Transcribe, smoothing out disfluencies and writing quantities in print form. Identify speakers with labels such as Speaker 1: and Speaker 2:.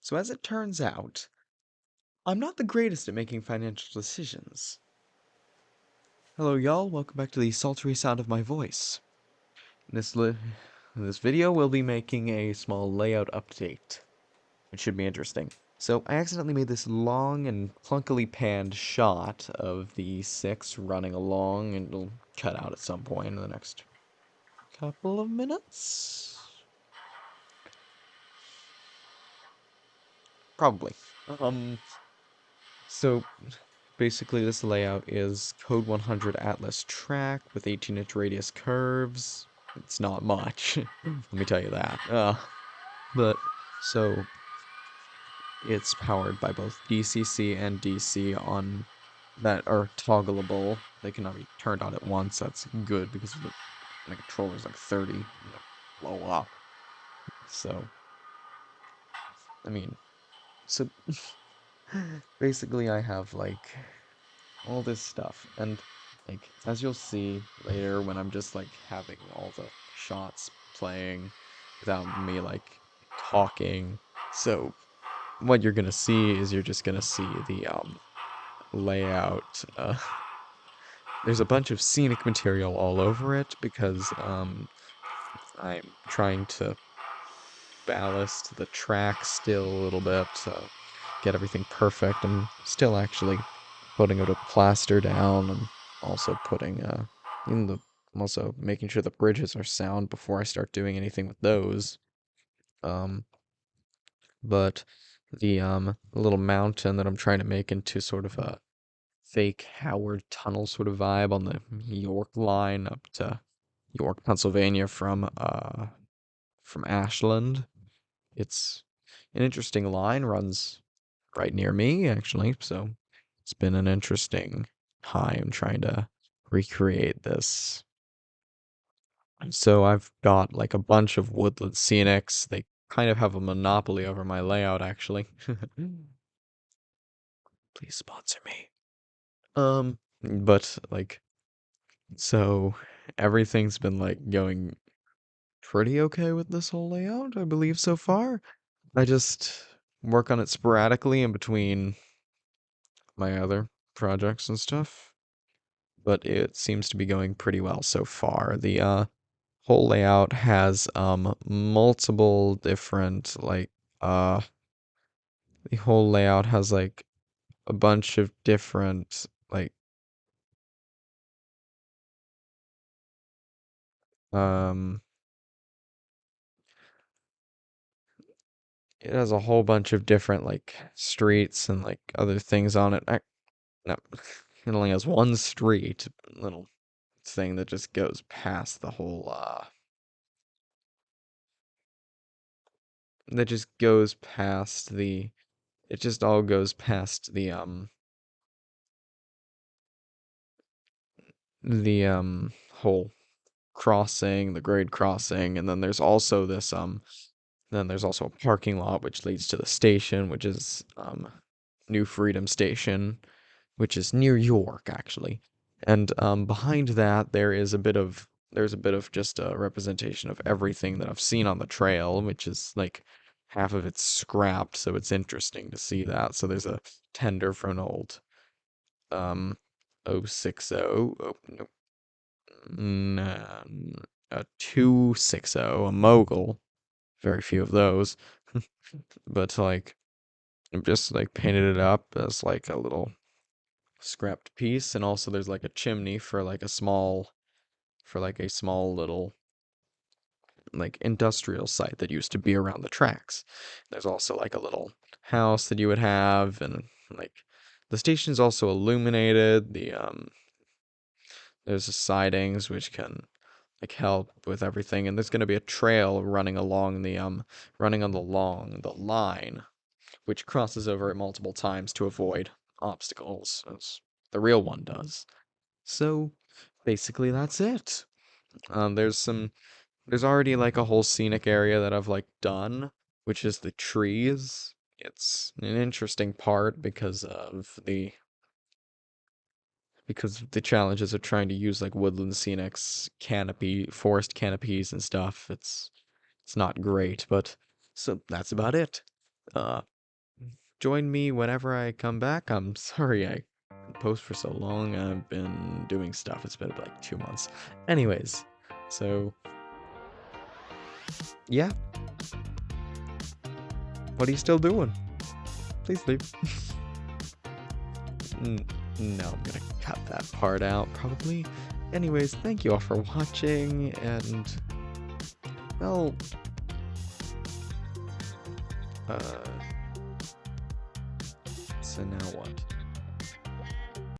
Speaker 1: So as it turns out, I'm not the greatest at making financial decisions. Hello y'all, welcome back to the sultry sound of my voice. In this video, we'll be making a small layout update, which should be interesting. So I accidentally made this long and clunkily panned shot of the E6 running along, and it'll cut out at some point in the next couple of minutes? Probably. So basically, this layout is Code 100 Atlas track with 18-inch radius curves. It's not much, let me tell you that. But, so, it's powered by both DCC and DC on that are toggleable. They cannot be turned on at once. That's good because the controller's like 30. And they'll blow up. So, I mean, so basically I have like all this stuff, and like as you'll see later when I'm just like having all the shots playing without me like talking. So what you're gonna see is you're just gonna see the layout. There's a bunch of scenic material all over it because I'm trying to ballast the track still a little bit, get everything perfect. I'm still actually putting a plaster down and also putting in the I'm also making sure the bridges are sound before I start doing anything with those. Um, but the little mountain that I'm trying to make into sort of a fake Howard Tunnel sort of vibe on the York line up to York, Pennsylvania from Ashland. It's an interesting line, runs right near me actually, so it's been an interesting time trying to recreate this. So I've got like a bunch of woodland scenics. They kind of have a monopoly over my layout actually. Please sponsor me. But like so everything's been like going pretty okay with this whole layout, I believe so far. I just work on it sporadically in between my other projects and stuff, but it seems to be going pretty well so far. The whole layout has multiple different uh the whole layout has like a bunch of different um it has a whole bunch of different like streets and like other things on it. No, it only has one street, little thing that just goes past the whole that just goes past the it just all goes past the whole crossing, the grade crossing, and then there's also a parking lot which leads to the station, which is New Freedom Station, which is near York actually. And behind that there's a bit of just a representation of everything that I've seen on the trail, which is like half of it's scrapped, so it's interesting to see that. So there's a tender for an old um 060, oh no, a 260, a mogul. Very few of those. But like I've just like painted it up as like a little scrapped piece, and also there's like a chimney for like a small little like industrial site that used to be around the tracks. There's also like a little house that you would have, and like the station's also illuminated. There's the sidings which can like help with everything, and there's going to be a trail running along the line which crosses over it multiple times to avoid obstacles, as the real one does. So basically that's it. There's already like a whole scenic area that I've like done, which is the trees. It's an interesting part because of the challenges of trying to use like woodland scenics, forest canopies and stuff. It's not great, but so that's about it. Uh join me whenever I come back. I'm sorry I couldn't post for so long. I've been doing stuff. It's been like 2 months. Anyways, so yeah. What are you still doing? Please leave. No, I'm gonna cut that part out, probably. Anyways, thank you all for watching, and, well, so now what?